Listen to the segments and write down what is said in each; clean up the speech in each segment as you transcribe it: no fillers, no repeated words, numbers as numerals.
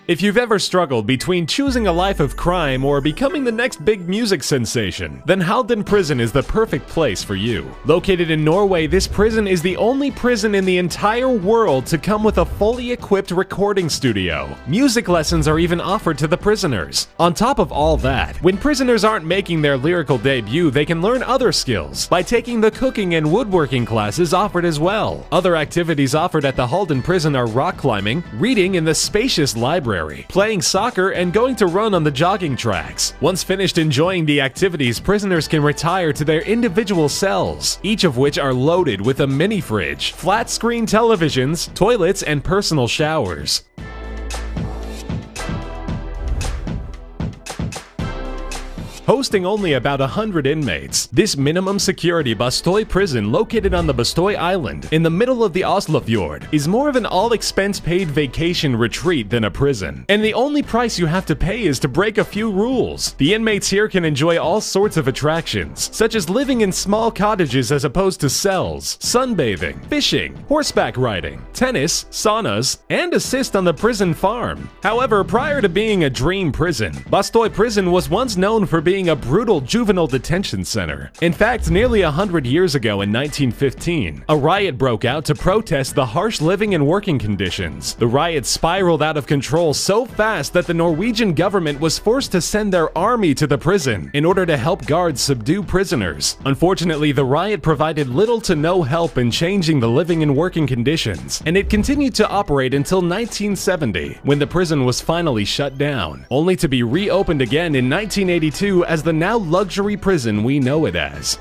If you've ever struggled between choosing a life of crime or becoming the next big music sensation, then Halden Prison is the perfect place for you. Located in Norway, this prison is the only prison in the entire world to come with a fully equipped recording studio. Music lessons are even offered to the prisoners. On top of all that, when prisoners aren't making their lyrical debut, they can learn other skills by taking the cooking and woodworking classes offered as well. Other activities offered at the Halden Prison are rock climbing, reading in the spacious library, playing soccer, and going to run on the jogging tracks. Once finished enjoying the activities, prisoners can retire to their individual cells, each of which are loaded with a mini fridge, flat-screen televisions, toilets, and personal showers. Hosting only about 100 inmates, this minimum security Bastøy prison located on the Bastøy Island in the middle of the Oslofjord is more of an all-expense-paid vacation retreat than a prison. And the only price you have to pay is to break a few rules. The inmates here can enjoy all sorts of attractions, such as living in small cottages as opposed to cells, sunbathing, fishing, horseback riding, tennis, saunas, and assist on the prison farm. However, prior to being a dream prison, Bastøy Prison was once known for being a brutal juvenile detention center. In fact, nearly 100 years ago in 1915, a riot broke out to protest the harsh living and working conditions. The riot spiraled out of control so fast that the Norwegian government was forced to send their army to the prison in order to help guards subdue prisoners. Unfortunately, the riot provided little to no help in changing the living and working conditions, and it continued to operate until 1970, when the prison was finally shut down, only to be reopened again in 1982 as the now luxury prison we know it as.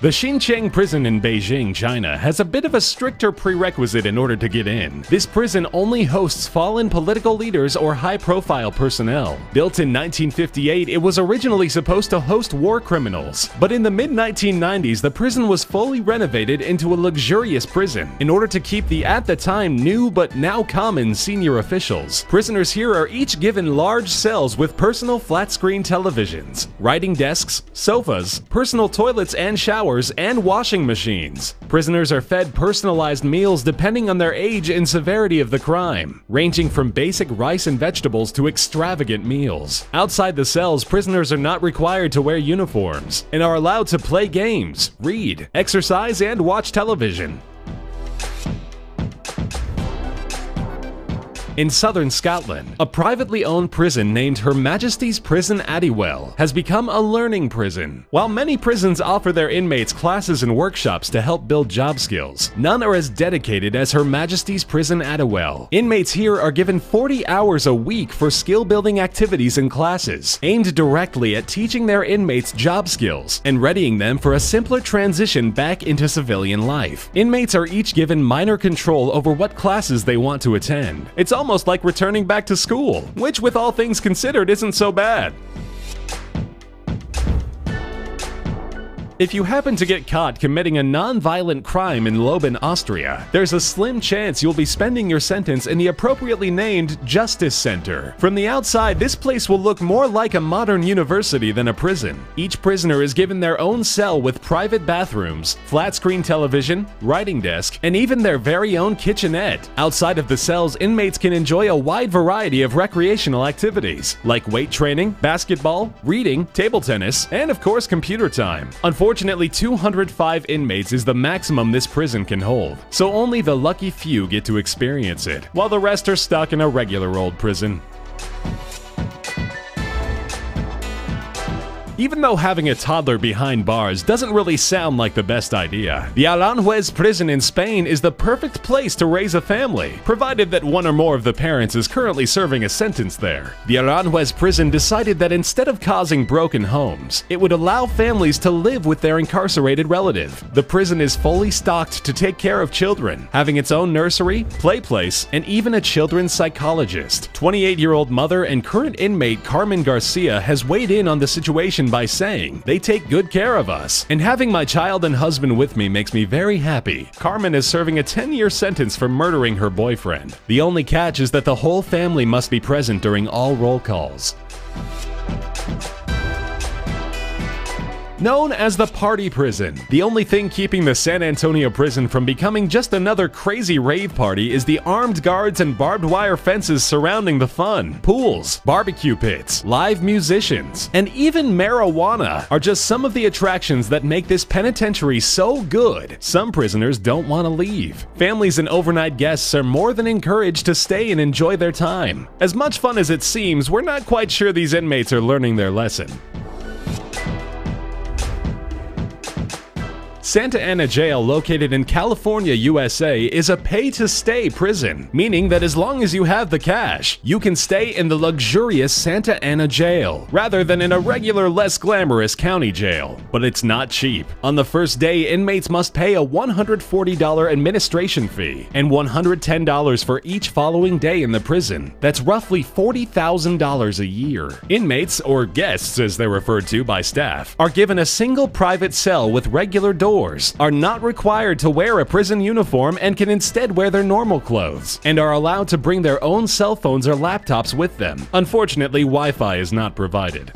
The Xinjiang prison in Beijing, China, has a bit of a stricter prerequisite in order to get in. This prison only hosts fallen political leaders or high-profile personnel. Built in 1958, it was originally supposed to host war criminals, but in the mid-1990s, the prison was fully renovated into a luxurious prison in order to keep the at-the-time new but now common senior officials. Prisoners here are each given large cells with personal flat-screen televisions, writing desks, sofas, personal toilets and showers, and washing machines. Prisoners are fed personalized meals depending on their age and severity of the crime, ranging from basic rice and vegetables to extravagant meals. Outside the cells, prisoners are not required to wear uniforms and are allowed to play games, read, exercise, and watch television. In southern Scotland, a privately owned prison named Her Majesty's Prison Addywell has become a learning prison. While many prisons offer their inmates classes and workshops to help build job skills, none are as dedicated as Her Majesty's Prison Addywell. Inmates here are given 40 hours a week for skill-building activities and classes, aimed directly at teaching their inmates job skills and readying them for a simpler transition back into civilian life. Inmates are each given minor control over what classes they want to attend. It's almost like returning back to school, which with all things considered isn't so bad. If you happen to get caught committing a non-violent crime in Leoben, Austria, there's a slim chance you'll be spending your sentence in the appropriately named Justice Center. From the outside, this place will look more like a modern university than a prison. Each prisoner is given their own cell with private bathrooms, flat-screen television, writing desk, and even their very own kitchenette. Outside of the cells, inmates can enjoy a wide variety of recreational activities, like weight training, basketball, reading, table tennis, and of course computer time. Unfortunately, 205 inmates is the maximum this prison can hold, so only the lucky few get to experience it, while the rest are stuck in a regular old prison. Even though having a toddler behind bars doesn't really sound like the best idea, the Aranjuez prison in Spain is the perfect place to raise a family, provided that one or more of the parents is currently serving a sentence there. The Aranjuez prison decided that instead of causing broken homes, it would allow families to live with their incarcerated relative. The prison is fully stocked to take care of children, having its own nursery, play place, and even a children's psychologist. 28-year-old mother and current inmate Carmen Garcia has weighed in on the situation by saying, "They take good care of us, and having my child and husband with me makes me very happy." Carmen is serving a 10-year sentence for murdering her boyfriend. The only catch is that the whole family must be present during all roll calls. Known as the Party Prison, the only thing keeping the San Antonio prison from becoming just another crazy rave party is the armed guards and barbed wire fences surrounding the fun. Pools, barbecue pits, live musicians, and even marijuana are just some of the attractions that make this penitentiary so good, some prisoners don't want to leave. Families and overnight guests are more than encouraged to stay and enjoy their time. As much fun as it seems, we're not quite sure these inmates are learning their lesson. Santa Ana Jail, located in California, USA, is a pay-to-stay prison, meaning that as long as you have the cash, you can stay in the luxurious Santa Ana Jail, rather than in a regular, less glamorous county jail. But it's not cheap. On the first day, inmates must pay a $140 administration fee and $110 for each following day in the prison. That's roughly $40,000 a year. Inmates, or guests as they're referred to by staff, are given a single private cell with regular doors, are not required to wear a prison uniform and can instead wear their normal clothes, and are allowed to bring their own cell phones or laptops with them. Unfortunately, Wi-Fi is not provided.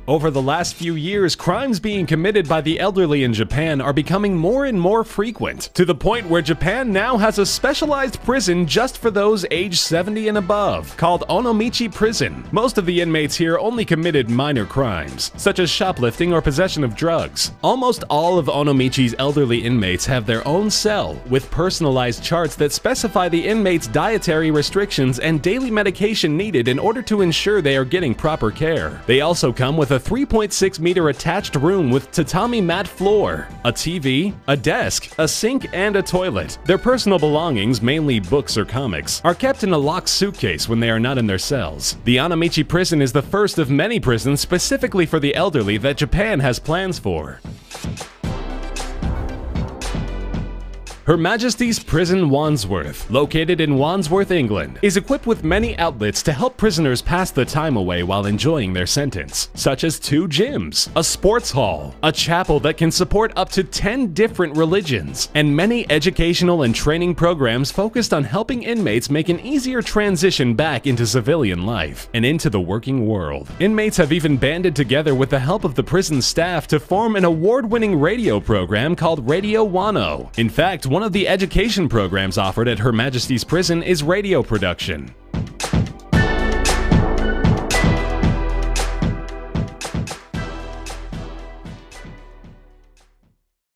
Over the last few years, crimes being committed by the elderly in Japan are becoming more and more frequent, to the point where Japan now has a specialized prison just for those aged 70 and above, called Onomichi Prison. Most of the inmates here only committed minor crimes, such as shoplifting or possession of drugs. Almost all of Onomichi's elderly inmates have their own cell, with personalized charts that specify the inmates' dietary restrictions and daily medication needed in order to ensure they are getting proper care. They also come with a 3.6-meter attached room with tatami mat floor, a TV, a desk, a sink, and a toilet. Their personal belongings, mainly books or comics, are kept in a locked suitcase when they are not in their cells. The Onomichi prison is the first of many prisons specifically for the elderly that Japan has plans for. Her Majesty's Prison Wandsworth, located in Wandsworth, England, is equipped with many outlets to help prisoners pass the time away while enjoying their sentence, such as 2 gyms, a sports hall, a chapel that can support up to 10 different religions, and many educational and training programs focused on helping inmates make an easier transition back into civilian life and into the working world. Inmates have even banded together with the help of the prison staff to form an award-winning radio program called Radio Wano. In fact, one of the education programs offered at Her Majesty's Prison is radio production.